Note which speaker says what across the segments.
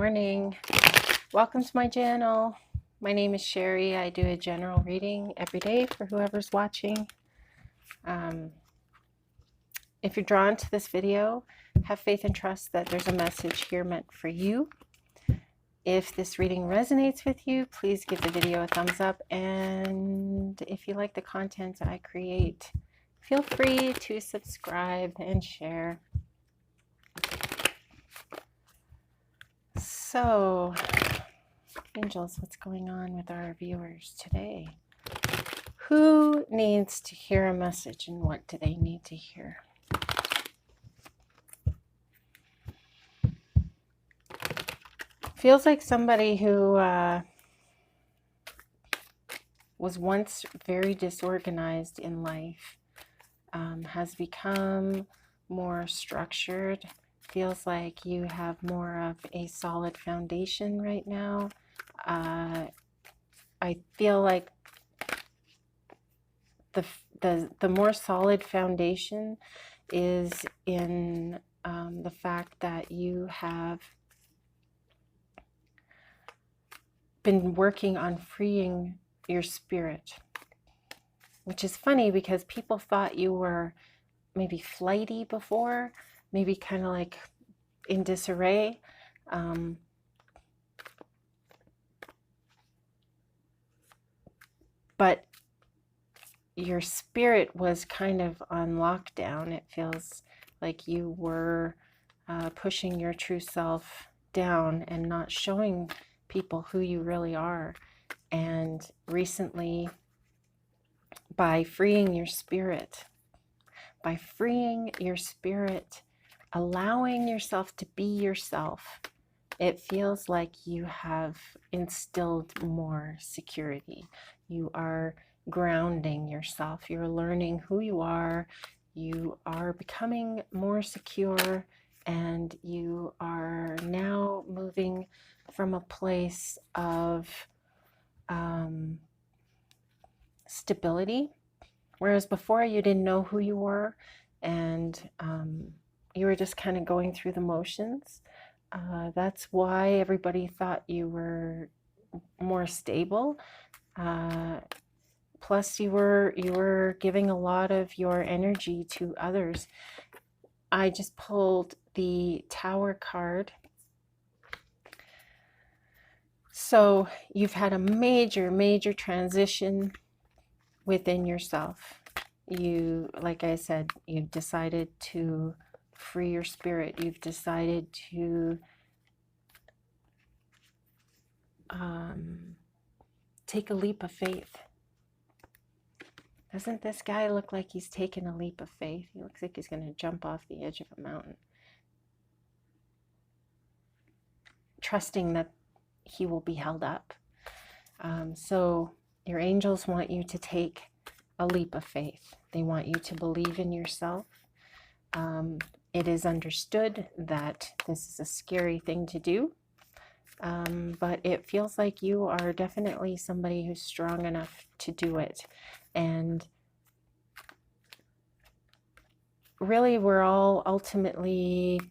Speaker 1: morning. Welcome to my channel. My name is Sherry. I do a general reading every day for whoever's watching. If you're drawn to this video, have faith and trust that there's a message here meant for you. If this reading resonates with you, please give the video a thumbs up. And if you like the content I create, feel free to subscribe and share. So, angels, what's going on with our viewers today? Who needs to hear a message and what do they need to hear? Feels like somebody who was once very disorganized in life has become more structured. Feels like you have more of a solid foundation right now. I feel like the more solid foundation is in the fact that you have been working on freeing your spirit, which is funny because people thought you were maybe flighty before, maybe kind of like in disarray. But your spirit was kind of on lockdown. It feels like you were pushing your true self down and not showing people who you really are. And recently, by freeing your spirit, allowing yourself to be yourself, it feels like you have instilled more security. You are grounding yourself. You're learning who you are becoming more secure, and you are now moving from a place of stability, whereas before you didn't know who you were, and you were just kind of going through the motions. That's why everybody thought you were more stable. Plus you were giving a lot of your energy to others. I just pulled the Tower card. So you've had a major transition within yourself. You, like I said, you've decided to free your spirit. You've decided to take a leap of faith. Doesn't this guy look like he's taken a leap of faith? He looks like he's going to jump off the edge of a mountain, trusting that he will be held up. So your angels want you to take a leap of faith. They want you to believe in yourself. It is understood that this is a scary thing to do, but it feels like you are definitely somebody who's strong enough to do it. And really, we're all ultimately,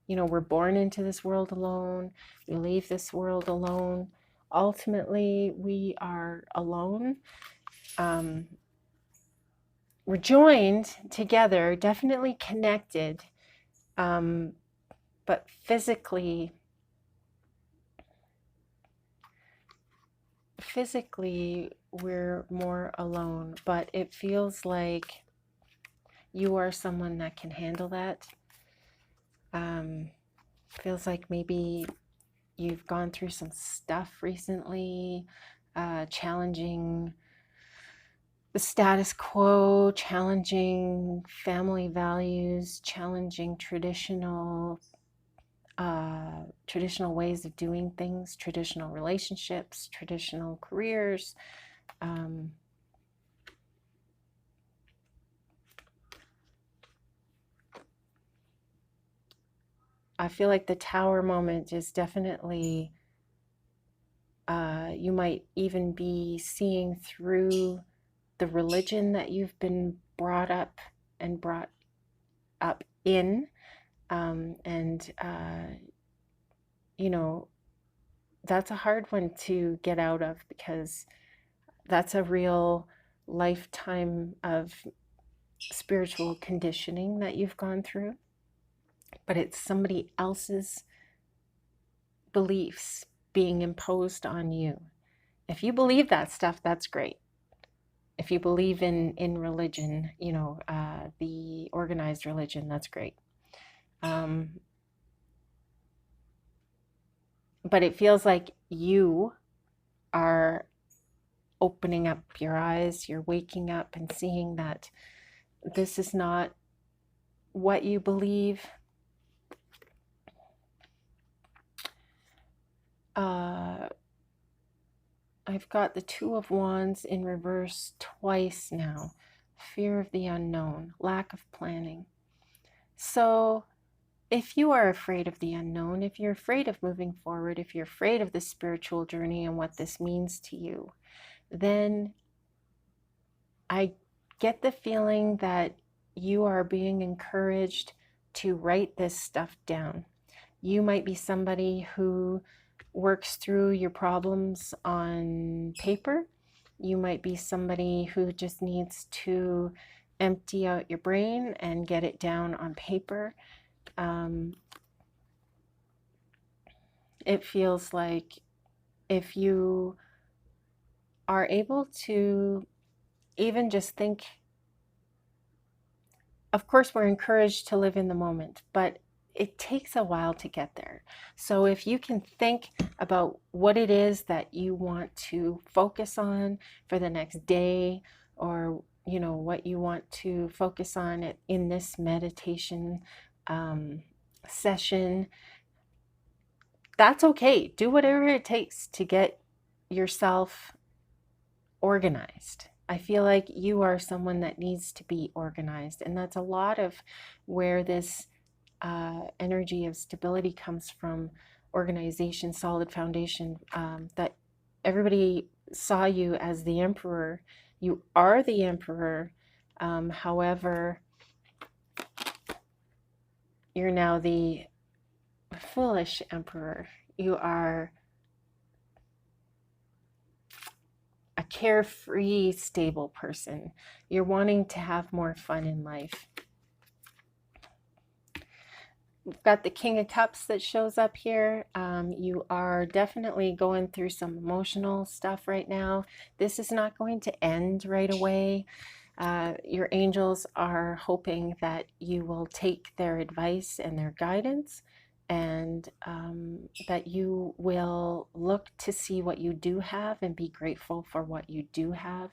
Speaker 1: we're born into this world alone. We leave this world alone. Ultimately, we are alone. We're joined together, definitely connected, but physically we're more alone. But it feels like you are someone that can handle that. Feels like maybe you've gone through some stuff recently, challenging the status quo, challenging family values, challenging traditional ways of doing things, traditional relationships, traditional careers. I feel like the Tower moment is definitely, you might even be seeing through the religion that you've been brought up in, and you know, that's a hard one to get out of, because that's a real lifetime of spiritual conditioning that you've gone through, but it's somebody else's beliefs being imposed on you. If you believe that stuff, that's great. If you believe in religion, the organized religion, that's great. But it feels like you are opening up your eyes, you're waking up and seeing that this is not what you believe. I've got the Two of Wands in reverse twice now. Fear of the unknown, lack of planning. So if you are afraid of the unknown, if you're afraid of moving forward, if you're afraid of the spiritual journey and what this means to you, then I get the feeling that you are being encouraged to write this stuff down. You might be somebody who works through your problems on paper. You might be somebody who just needs to empty out your brain and get it down on paper. It feels like if you are able to even just think, of course, we're encouraged to live in the moment, but it takes a while to get there. So if you can think about what it is that you want to focus on for the next day, or what you want to focus on in this meditation session, that's okay. Do whatever it takes to get yourself organized. I feel like you are someone that needs to be organized, and that's a lot of where this energy of stability comes from. Organization, solid foundation, that everybody saw you as the emperor. You are the emperor. However, you're now the foolish emperor. You are a carefree, stable person. You're wanting to have more fun in life. We've got the King of Cups that shows up here. You are definitely going through some emotional stuff right now. This is not going to end right away. Your angels are hoping that you will take their advice and their guidance, and that you will look to see what you do have and be grateful for what you do have.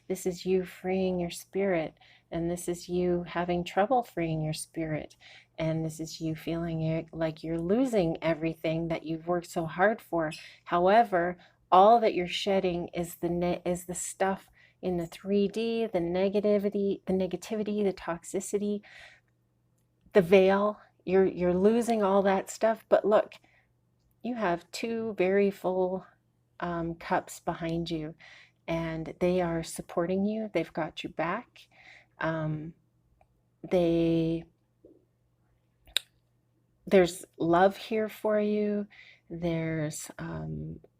Speaker 1: This is you freeing your spirit, and this is you having trouble freeing your spirit, and this is you feeling like you're losing everything that you've worked so hard for. However, all that you're shedding is the stuff in the 3D, the negativity, the toxicity, the veil. You're losing all that stuff. But look, you have two very full cups behind you, and they are supporting you. They've got you back. There's love here for you. There's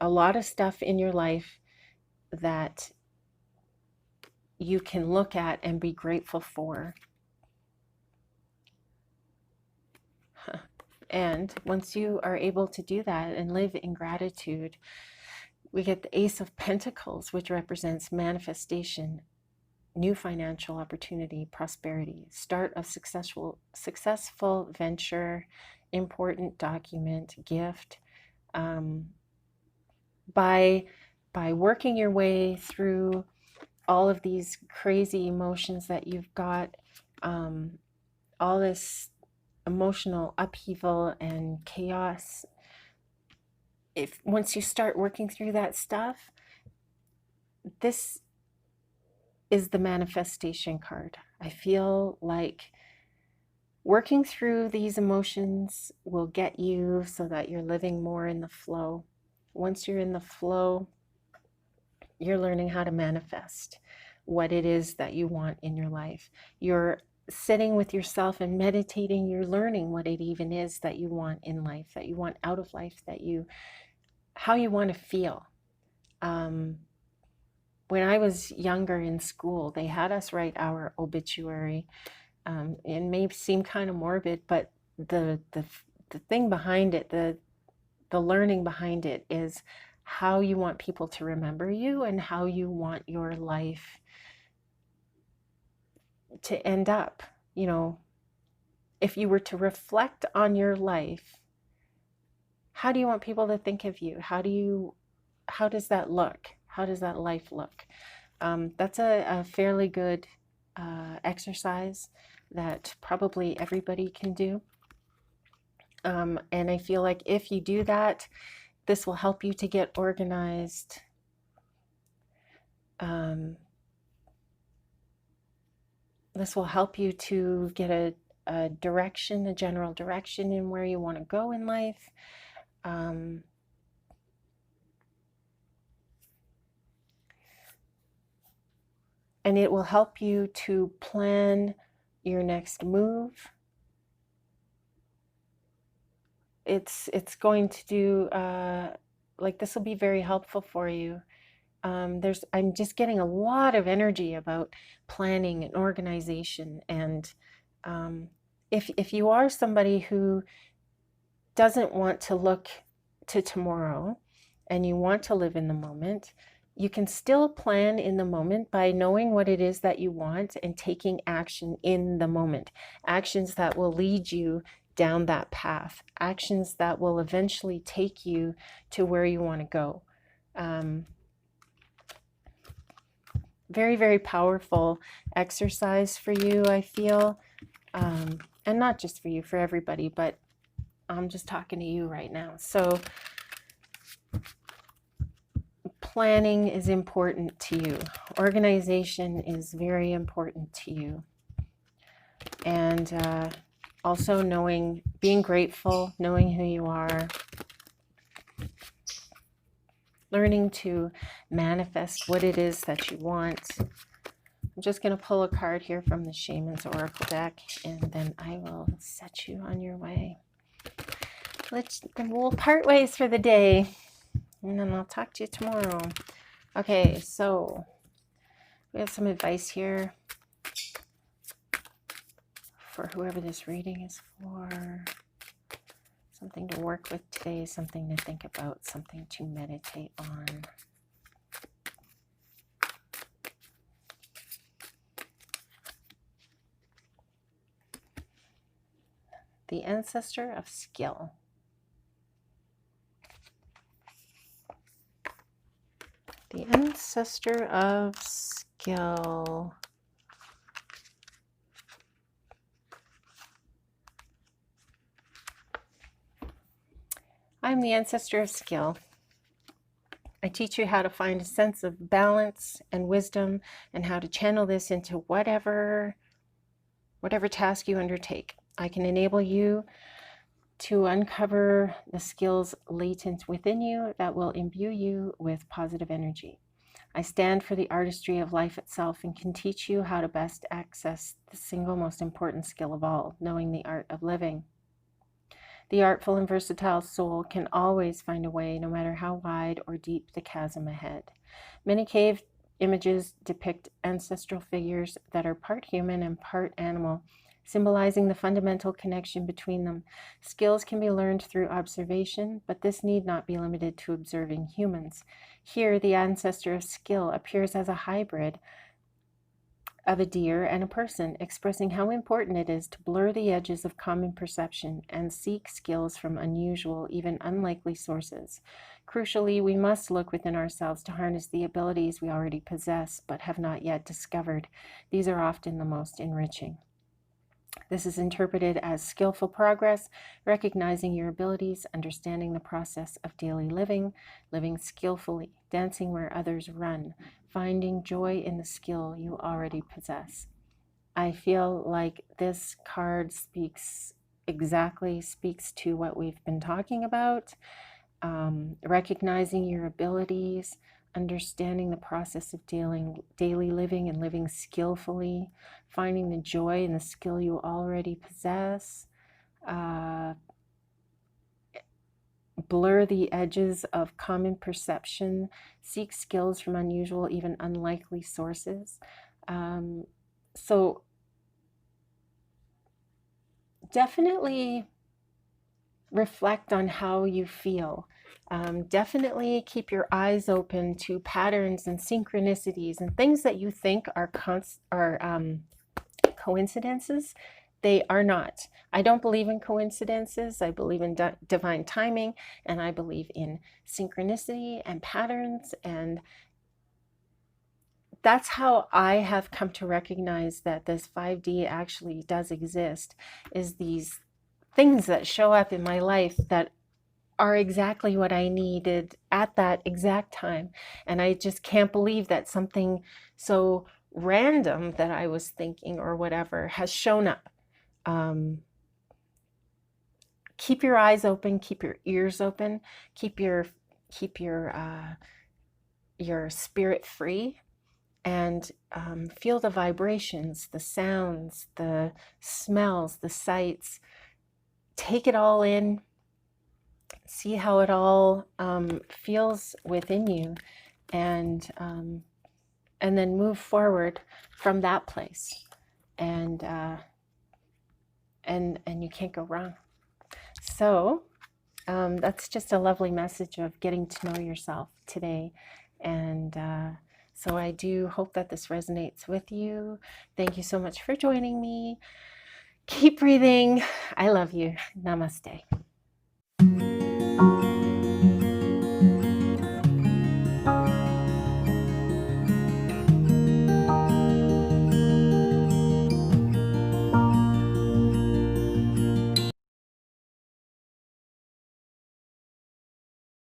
Speaker 1: a lot of stuff in your life that you can look at and be grateful for. And once you are able to do that and live in gratitude, we get the Ace of Pentacles, which represents manifestation, new financial opportunity, prosperity, start of successful venture, important document, gift. By working your way through all of these crazy emotions that you've got, all this emotional upheaval and chaos, once you start working through that stuff, this is the manifestation card. I feel like working through these emotions will get you so that you're living more in the flow. Once you're in the flow, you're learning how to manifest what it is that you want in your life. You're sitting with yourself and meditating, you're learning what it even is that you want in life, that you want out of life, how you want to feel. When I was younger in school, they had us write our obituary. It may seem kind of morbid, but the thing behind it, the learning behind it is how you want people to remember you and how you want your life to end up. You know, if you were to reflect on your life, how do you want people to think of you? How does that look? How does that life look? That's a fairly good exercise that probably everybody can do. And I feel like if you do that, this will help you to get organized. This will help you to get a direction, a general direction in where you want to go in life. And it will help you to plan your next move. It's going to do, like, this will be very helpful for you. I'm just getting a lot of energy about planning and organization. And if you are somebody who doesn't want to look to tomorrow and you want to live in the moment, you can still plan in the moment by knowing what it is that you want and taking action in the moment. Actions that will lead you down that path. Actions that will eventually take you to where you want to go. Very, very powerful exercise for you, I feel. And not just for you, for everybody, but I'm just talking to you right now. So planning is important to you. Organization is very important to you. And also being grateful, knowing who you are, learning to manifest what it is that you want. I'm just going to pull a card here from the Shaman's Oracle deck, and then I will set you on your way. We'll part ways for the day, and then I'll talk to you tomorrow. Okay, so we have some advice here for whoever this reading is for. Something to work with today, something to think about, something to meditate on. The ancestor of skill. The ancestor of skill. I'm the ancestor of skill. I teach you how to find a sense of balance and wisdom and how to channel this into whatever task you undertake. I can enable you to uncover the skills latent within you that will imbue you with positive energy. I stand for the artistry of life itself and can teach you how to best access the single most important skill of all, knowing the art of living. The artful and versatile soul can always find a way, no matter how wide or deep the chasm ahead. Many cave images depict ancestral figures that are part human and part animal, symbolizing the fundamental connection between them. Skills can be learned through observation, but this need not be limited to observing humans. Here, the ancestor of skill appears as a hybrid of a deer and a person, expressing how important it is to blur the edges of common perception and seek skills from unusual, even unlikely sources. Crucially, we must look within ourselves to harness the abilities we already possess but have not yet discovered. These are often the most enriching. This is interpreted as skillful progress, recognizing your abilities, understanding the process of daily living, living skillfully, dancing where others run, finding joy in the skill you already possess. I feel like this card speaks to what we've been talking about. recognizing your abilities, understanding the process of daily living and living skillfully, finding the joy in the skill you already possess, blur the edges of common perception, seek skills from unusual, even unlikely sources. So definitely reflect on how you feel. Definitely keep your eyes open to patterns and synchronicities and things that you think are coincidences. They are not. I don't believe in coincidences. I believe in divine timing, and I believe in synchronicity and patterns. And that's how I have come to recognize that this 5D actually does exist, is these things that show up in my life that are exactly what I needed at that exact time. And I just can't believe that something so random that I was thinking or whatever has shown up. Keep your eyes open, keep your ears open, keep your spirit free, and feel the vibrations, the sounds, the smells, the sights. Take it all in. See how it all feels within you, and then move forward from that place, and you can't go wrong. So that's just a lovely message of getting to know yourself today, and so I do hope that this resonates with you. Thank you so much for joining me. Keep breathing. I love you. Namaste.